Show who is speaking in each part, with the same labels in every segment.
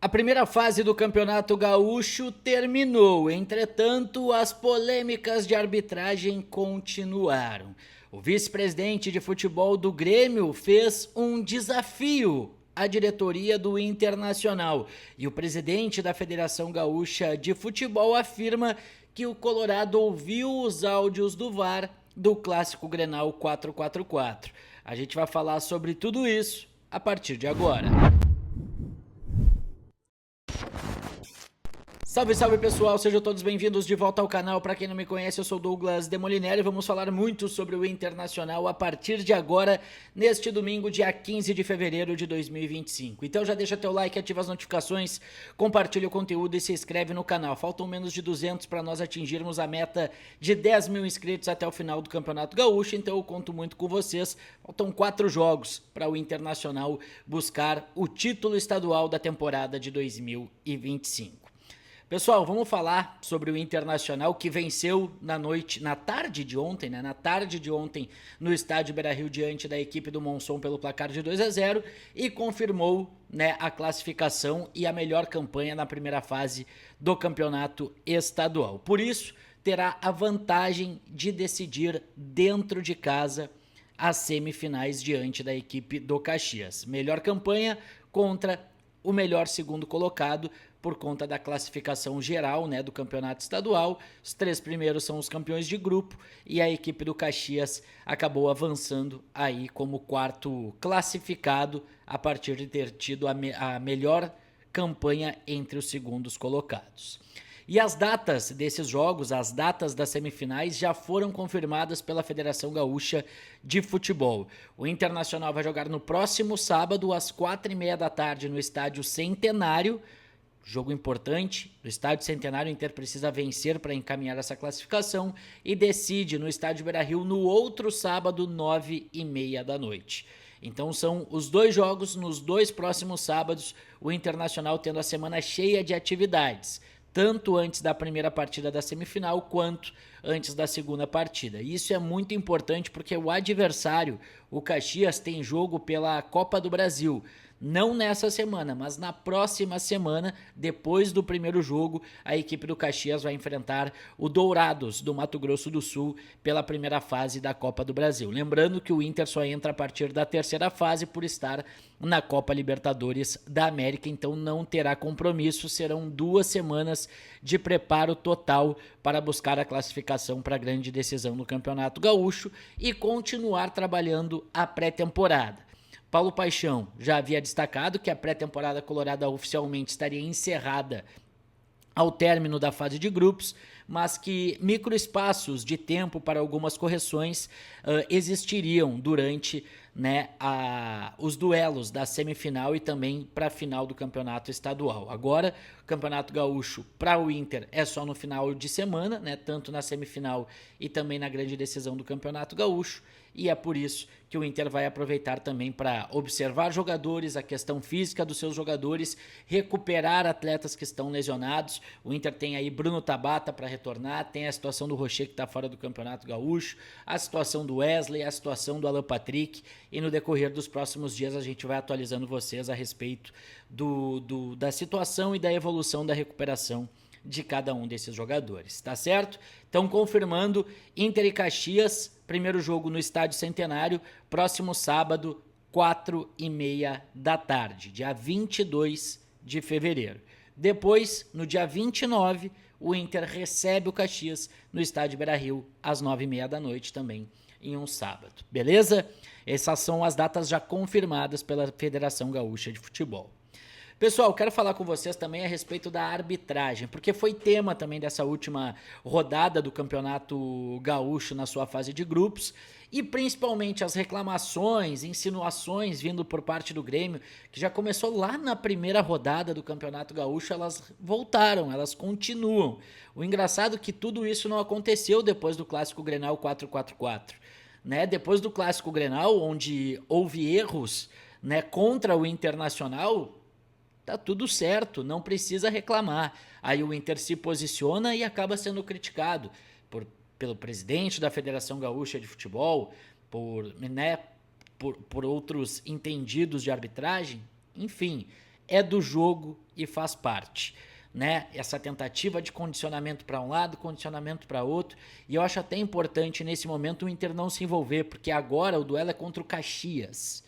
Speaker 1: A primeira fase do Campeonato Gaúcho terminou, entretanto, as polêmicas de arbitragem continuaram. O vice-presidente de futebol do Grêmio fez um desafio à diretoria do Internacional e o presidente da Federação Gaúcha de Futebol afirma que o Colorado ouviu os áudios do VAR do clássico Grenal 4-4-4. A gente vai falar sobre tudo isso a partir de agora. Salve, salve pessoal, sejam todos bem-vindos de volta ao canal. Para quem não me conhece, eu sou Douglas Demoliner e vamos falar muito sobre o Internacional a partir de agora, neste domingo, dia 15 de fevereiro de 2025. Então já deixa teu like, ativa as notificações, compartilha o conteúdo e se inscreve no canal. Faltam menos de 200 para nós atingirmos a meta de 10 mil inscritos até o final do Campeonato Gaúcho, então eu conto muito com vocês. Faltam 4 jogos para o Internacional buscar o título estadual da temporada de 2025. Pessoal, vamos falar sobre o Internacional que venceu na tarde de ontem, no estádio Beira-Rio diante da equipe do Monson pelo placar de 2-0 e confirmou, a classificação e a melhor campanha na primeira fase do campeonato estadual. Por isso, terá a vantagem de decidir dentro de casa as semifinais diante da equipe do Caxias. Melhor campanha contra o melhor segundo colocado por conta da classificação geral, do campeonato estadual. Os 3 primeiros são os campeões de grupo e a equipe do Caxias acabou avançando aí como quarto classificado a partir de ter tido a melhor campanha entre os segundos colocados. E as datas desses jogos, as datas das semifinais já foram confirmadas pela Federação Gaúcha de Futebol. O Internacional vai jogar no próximo sábado às 4h30 da tarde no Estádio Centenário. Jogo importante, no Estádio Centenário o Inter precisa vencer para encaminhar essa classificação e decide no Estádio Beira-Rio no outro sábado, 9h30 da noite. Então são os 2 jogos nos 2 próximos sábados, o Internacional tendo a semana cheia de atividades, tanto antes da primeira partida da semifinal quanto antes da segunda partida. Isso é muito importante porque o adversário, o Caxias, tem jogo pela Copa do Brasil. Não nessa semana, mas na próxima semana, depois do primeiro jogo, a equipe do Caxias vai enfrentar o Dourados do Mato Grosso do Sul pela primeira fase da Copa do Brasil. Lembrando que o Inter só entra a partir da terceira fase por estar na Copa Libertadores da América, então não terá compromisso, serão 2 semanas de preparo total para buscar a classificação para a grande decisão no Campeonato Gaúcho e continuar trabalhando a pré-temporada. Paulo Paixão já havia destacado que a pré-temporada colorada oficialmente estaria encerrada ao término da fase de grupos, mas que microespaços de tempo para algumas correções existiriam durante os duelos da semifinal e também para a final do campeonato estadual. Agora, o Campeonato Gaúcho para o Inter é só no final de semana, tanto na semifinal e também na grande decisão do Campeonato Gaúcho, e é por isso que o Inter vai aproveitar também para observar jogadores, a questão física dos seus jogadores, recuperar atletas que estão lesionados. O Inter tem aí Bruno Tabata para retornar, tem a situação do Rocher que está fora do Campeonato Gaúcho, a situação do Wesley, a situação do Alan Patrick, e no decorrer dos próximos dias a gente vai atualizando vocês a respeito da situação e da evolução da recuperação de cada um desses jogadores, tá certo? Então, confirmando, Inter e Caxias, primeiro jogo no Estádio Centenário, próximo sábado, 4h30 da tarde, dia 22 de fevereiro. Depois, no dia 29, o Inter recebe o Caxias no Estádio Beira-Rio, às 9h30 da noite também, em um sábado, beleza? Essas são as datas já confirmadas pela Federação Gaúcha de Futebol. Pessoal, quero falar com vocês também a respeito da arbitragem, porque foi tema também dessa última rodada do Campeonato Gaúcho na sua fase de grupos, e principalmente as reclamações, insinuações vindo por parte do Grêmio, que já começou lá na primeira rodada do Campeonato Gaúcho, elas voltaram, elas continuam. O engraçado é que tudo isso não aconteceu depois do Clássico Grenal 4-4-4. Depois do Clássico Grenal, onde houve erros contra o Internacional, tá tudo certo, não precisa reclamar. Aí o Inter se posiciona e acaba sendo criticado pelo presidente da Federação Gaúcha de Futebol, por outros entendidos de arbitragem. Enfim, é do jogo e faz parte, né? Essa tentativa de condicionamento para um lado, condicionamento para outro, e eu acho até importante nesse momento o Inter não se envolver, porque agora o duelo é contra o Caxias.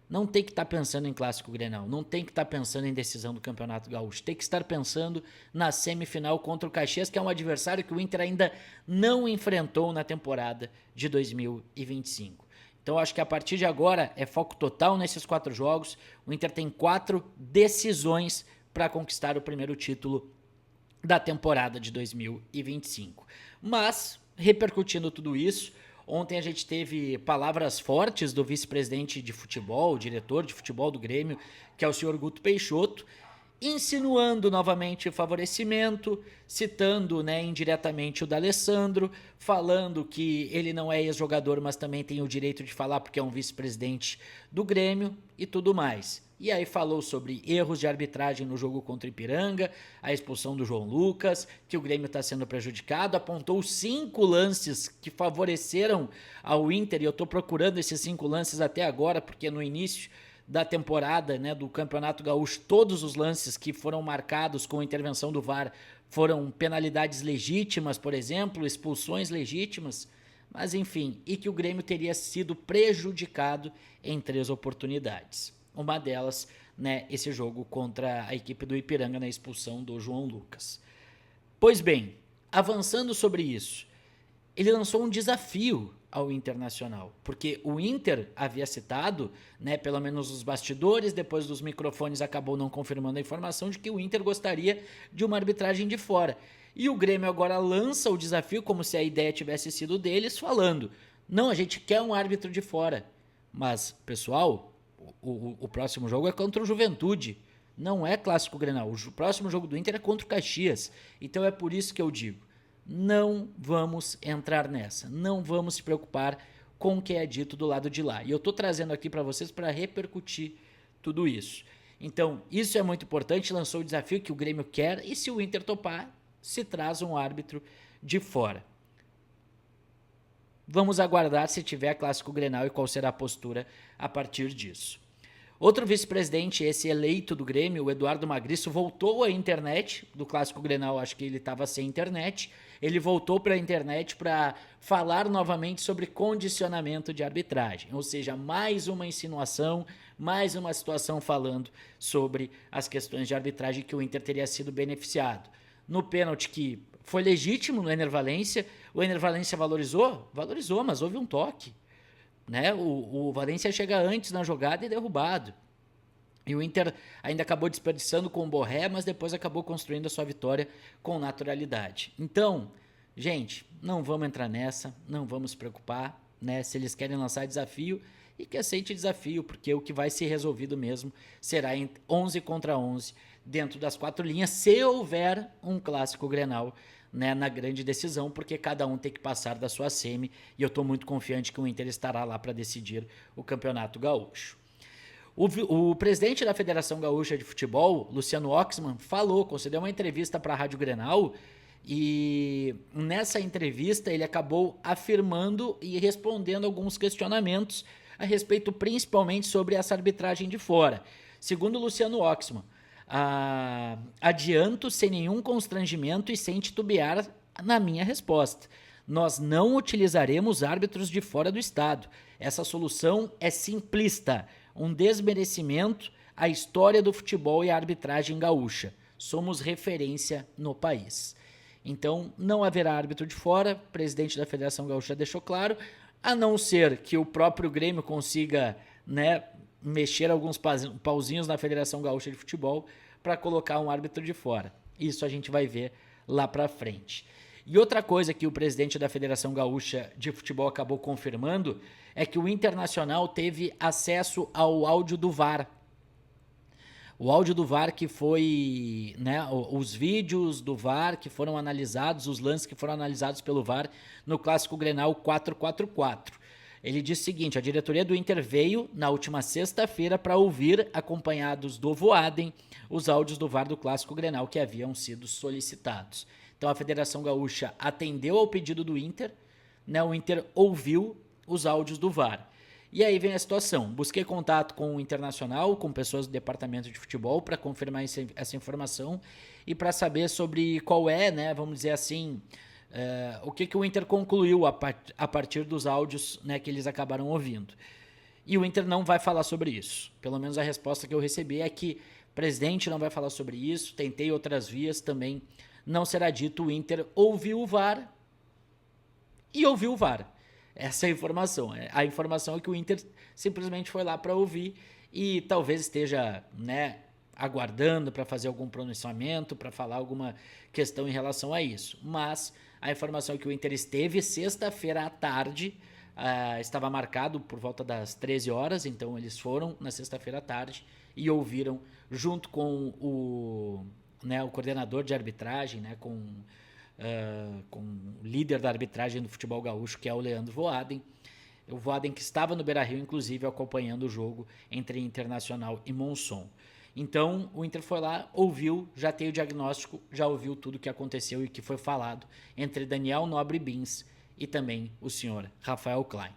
Speaker 1: Não tem que estar pensando em Clássico Grenal, não tem que estar pensando em decisão do Campeonato Gaúcho, tem que estar pensando na semifinal contra o Caxias, que é um adversário que o Inter ainda não enfrentou na temporada de 2025. Então acho que a partir de agora é foco total nesses 4 jogos, o Inter tem 4 decisões para conquistar o primeiro título da temporada de 2025. Mas, repercutindo tudo isso, ontem a gente teve palavras fortes do vice-presidente de futebol, diretor de futebol do Grêmio, que é o senhor Guto Peixoto, insinuando novamente favorecimento, citando, né, indiretamente o D'Alessandro, falando que ele não é ex-jogador, mas também tem o direito de falar porque é um vice-presidente do Grêmio e tudo mais. E aí falou sobre erros de arbitragem no jogo contra o Ipiranga, a expulsão do João Lucas, que o Grêmio está sendo prejudicado, apontou 5 lances que favoreceram ao Inter, e eu estou procurando esses 5 lances até agora, porque no início da temporada, né, do Campeonato Gaúcho, todos os lances que foram marcados com a intervenção do VAR foram penalidades legítimas, por exemplo, expulsões legítimas, mas enfim, e que o Grêmio teria sido prejudicado em 3 oportunidades. Uma delas, né, esse jogo contra a equipe do Ipiranga na expulsão do João Lucas. Pois bem, avançando sobre isso, ele lançou um desafio ao Internacional, porque o Inter havia citado, né, pelo menos os bastidores, depois dos microfones acabou não confirmando a informação de que o Inter gostaria de uma arbitragem de fora. E o Grêmio agora lança o desafio como se a ideia tivesse sido deles, falando, não, a gente quer um árbitro de fora, mas, pessoal, o próximo jogo é contra o Juventude, não é Clássico Grenal, o próximo jogo do Inter é contra o Caxias, então é por isso que eu digo, não vamos entrar nessa, não vamos se preocupar com o que é dito do lado de lá. E eu estou trazendo aqui para vocês para repercutir tudo isso. Então, isso é muito importante, lançou o desafio que o Grêmio quer, e se o Inter topar, se traz um árbitro de fora. Vamos aguardar se tiver Clássico Grenal e qual será a postura a partir disso. Outro vice-presidente, esse eleito do Grêmio, o Eduardo Magriço, voltou à internet do Clássico Grenal, acho que ele estava sem internet, ele voltou para a internet para falar novamente sobre condicionamento de arbitragem, ou seja, mais uma insinuação, mais uma situação falando sobre as questões de arbitragem que o Inter teria sido beneficiado. No pênalti que foi legítimo no Ener Valencia, o Ener Valencia valorizou, mas houve um toque. Né? O Valencia chega antes na jogada e é derrubado. E o Inter ainda acabou desperdiçando com o Borré, mas depois acabou construindo a sua vitória com naturalidade. Então, gente, não vamos entrar nessa, não vamos se preocupar, né? Se eles querem lançar desafio, e que aceite desafio, porque o que vai ser resolvido mesmo será em 11 contra 11, dentro das 4 linhas, se houver um Clássico Grenal, né, na grande decisão, porque cada um tem que passar da sua semi, e eu estou muito confiante que o Inter estará lá para decidir o Campeonato Gaúcho. O presidente da Federação Gaúcha de Futebol, Luciano Oxman, concedeu uma entrevista para a Rádio Grenal, e nessa entrevista ele acabou afirmando e respondendo alguns questionamentos a respeito principalmente sobre essa arbitragem de fora. Segundo Luciano Oxman, adianto sem nenhum constrangimento e sem titubear na minha resposta. Nós não utilizaremos árbitros de fora do estado. Essa solução é simplista, um desmerecimento à história do futebol e à arbitragem gaúcha. Somos referência no país. Então, não haverá árbitro de fora, o presidente da Federação Gaúcha deixou claro, a não ser que o próprio Grêmio consiga, né, mexer alguns pauzinhos na Federação Gaúcha de Futebol para colocar um árbitro de fora. Isso a gente vai ver lá para frente. E outra coisa que o presidente da Federação Gaúcha de Futebol acabou confirmando é que o Internacional teve acesso ao áudio do VAR. O áudio do VAR que foi, né, os vídeos do VAR que foram analisados, os lances que foram analisados pelo VAR no Clássico Grenal 4-4-4. Ele disse o seguinte, a diretoria do Inter veio na última sexta-feira para ouvir, acompanhados do Voaden, os áudios do VAR do Clássico Grenal que haviam sido solicitados. Então a Federação Gaúcha atendeu ao pedido do Inter, né, o Inter ouviu os áudios do VAR. E aí vem a situação. Busquei contato com o Internacional, com pessoas do departamento de futebol, para confirmar essa informação e para saber sobre qual é, né, vamos dizer assim, o que o Inter concluiu a partir dos áudios, né, que eles acabaram ouvindo. E o Inter não vai falar sobre isso. Pelo menos a resposta que eu recebi é que o presidente não vai falar sobre isso. Tentei outras vias, também não será dito. O Inter ouviu o VAR e ouviu o VAR. Essa é a informação. A informação é que o Inter simplesmente foi lá para ouvir e talvez esteja, né, aguardando para fazer algum pronunciamento, para falar alguma questão em relação a isso. Mas a informação é que o Inter esteve sexta-feira à tarde, estava marcado por volta das 13 horas, então eles foram na sexta-feira à tarde e ouviram junto com o coordenador de arbitragem, né, com o líder da arbitragem do futebol gaúcho, que é o Leandro Voaden. O Voaden que estava no Beira-Rio, inclusive, acompanhando o jogo entre Internacional e Monson. Então, o Inter foi lá, ouviu, já tem o diagnóstico, já ouviu tudo o que aconteceu e que foi falado entre Daniel Nobre Bins e também o senhor Rafael Klein.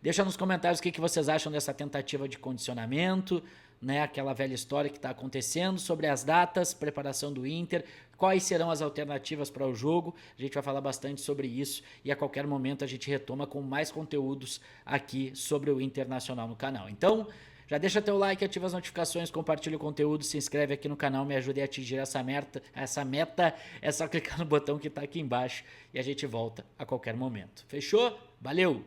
Speaker 1: Deixa nos comentários o que vocês acham dessa tentativa de condicionamento, né, aquela velha história que está acontecendo, sobre as datas, preparação do Inter, quais serão as alternativas para o jogo. A gente vai falar bastante sobre isso e a qualquer momento a gente retoma com mais conteúdos aqui sobre o Internacional no canal. Então, já deixa teu like, ativa as notificações, compartilha o conteúdo, se inscreve aqui no canal, me ajude a atingir essa meta, é só clicar no botão que está aqui embaixo e a gente volta a qualquer momento. Fechou? Valeu!